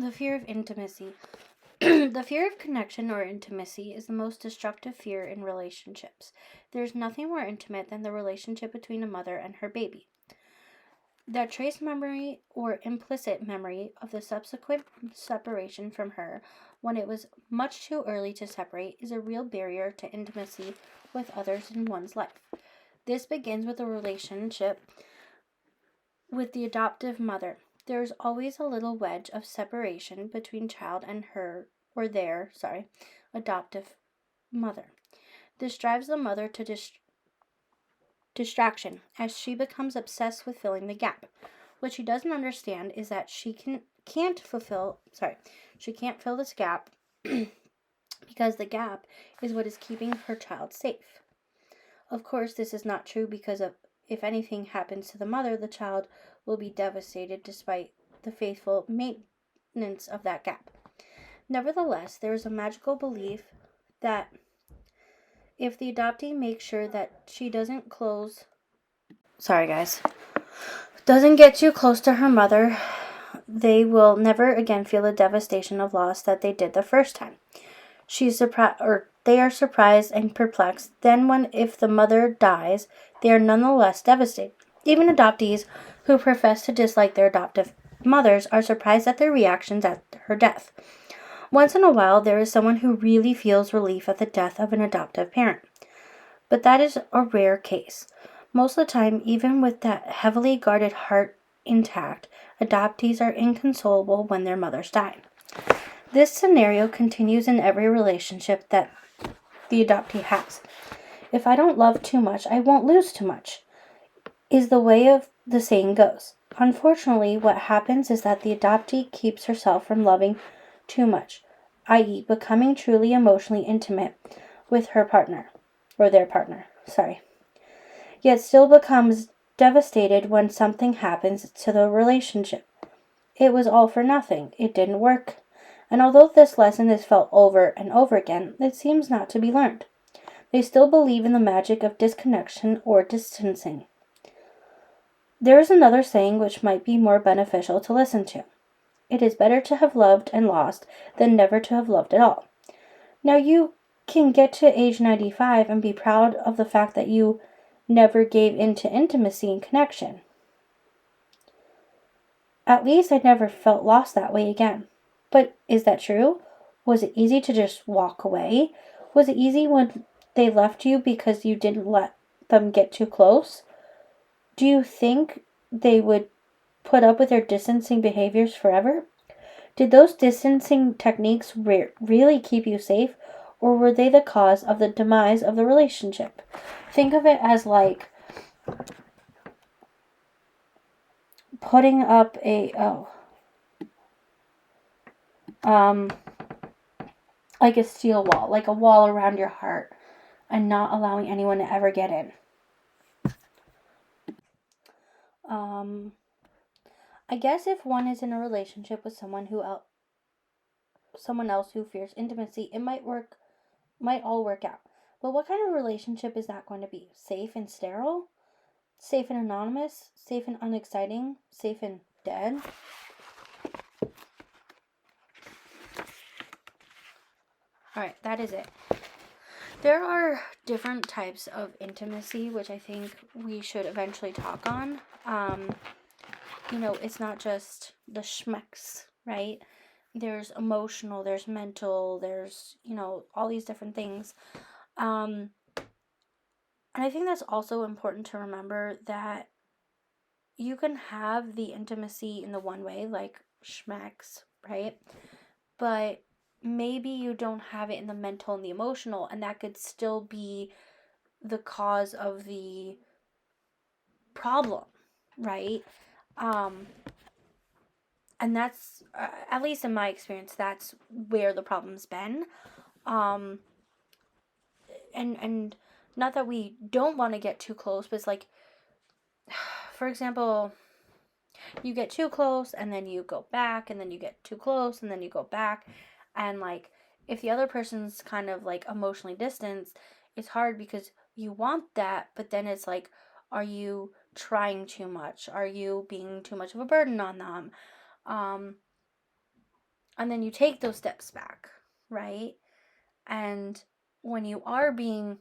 The fear of intimacy. The fear of connection or intimacy is the most destructive fear in relationships. There's nothing more intimate than the relationship between a mother and her baby. That trace memory or implicit memory of the subsequent separation from her when it was much too early to separate is a real barrier to intimacy with others in one's life. This begins with a relationship with the adoptive mother. There's always a little wedge of separation between child and her or their, adoptive mother. This drives the mother to distraction as she becomes obsessed with filling the gap. What she doesn't understand is that she can't fill this gap because the gap is what is keeping her child safe. Of course, this is not true because if anything happens to the mother, the child will be devastated despite the faithful maintenance of that gap. Nevertheless, there is a magical belief that if the adoptee makes sure that she doesn't get too close to her mother, they will never again feel the devastation of loss that they did the first time. They are surprised and perplexed. Then if the mother dies, they are nonetheless devastated. Even adoptees who profess to dislike their adoptive mothers are surprised at their reactions at her death. Once in a while, there is someone who really feels relief at the death of an adoptive parent. But that is a rare case. Most of the time, even with that heavily guarded heart intact, adoptees are inconsolable when their mothers die. This scenario continues in every relationship that the adoptee has. If I don't love too much, I won't lose too much, is the way of the saying goes. Unfortunately, what happens is that the adoptee keeps herself from loving too much, i.e., becoming truly emotionally intimate with her partner, or their partner, yet still becomes devastated when something happens to the relationship. It was all for nothing. It didn't work. And although this lesson is felt over and over again, it seems not to be learned. They still believe in the magic of disconnection or distancing. There is another saying which might be more beneficial to listen to. It is better to have loved and lost than never to have loved at all. Now you can get to age 95 and be proud of the fact that you never gave in to intimacy and connection. At least I never felt lost that way again. But is that true? Was it easy to just walk away? Was it easy when they left you because you didn't let them get too close? Do you think they would put up with their distancing behaviors forever? Did those distancing techniques really keep you safe, or were they the cause of the demise of the relationship? Think of it as like putting up like a steel wall, like a wall around your heart, and not allowing anyone to ever get in. I guess if one is in a relationship with someone else who fears intimacy, it might all work out. But what kind of relationship is that going to be? Safe and sterile? Safe and anonymous? Safe and unexciting? Safe and dead? Alright, that is it. There are different types of intimacy, which I think we should eventually talk on. It's not just the schmecks, right? There's emotional, there's mental, there's, all these different things. And I think that's also important to remember that you can have the intimacy in the one way, like schmecks, right? But maybe you don't have it in the mental and the emotional, and that could still be the cause of the problem, right? And that's, at least in my experience, that's where the problem's been. And not that we don't want to get too close, but it's like, for example, you get too close and then you go back, and then you get too close and then you go back, and like if the other person's kind of like emotionally distanced, it's hard because you want that, but then it's like, are you trying too much? Are you being too much of a burden on them? And then you take those steps back, right? And when you are being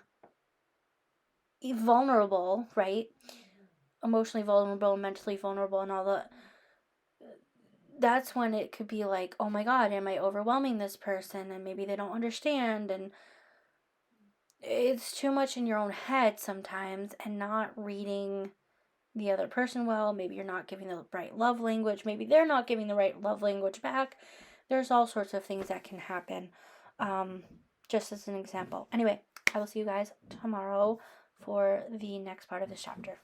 vulnerable, right? Emotionally vulnerable, mentally vulnerable, and all that, that's when it could be like, oh my God, am I overwhelming this person? And maybe they don't understand. And it's too much in your own head sometimes, and not reading the other person well. Maybe you're not giving the right love language. Maybe they're not giving the right love language back. There's all sorts of things that can happen. Just as an example. Anyway, I will see you guys tomorrow for the next part of this chapter.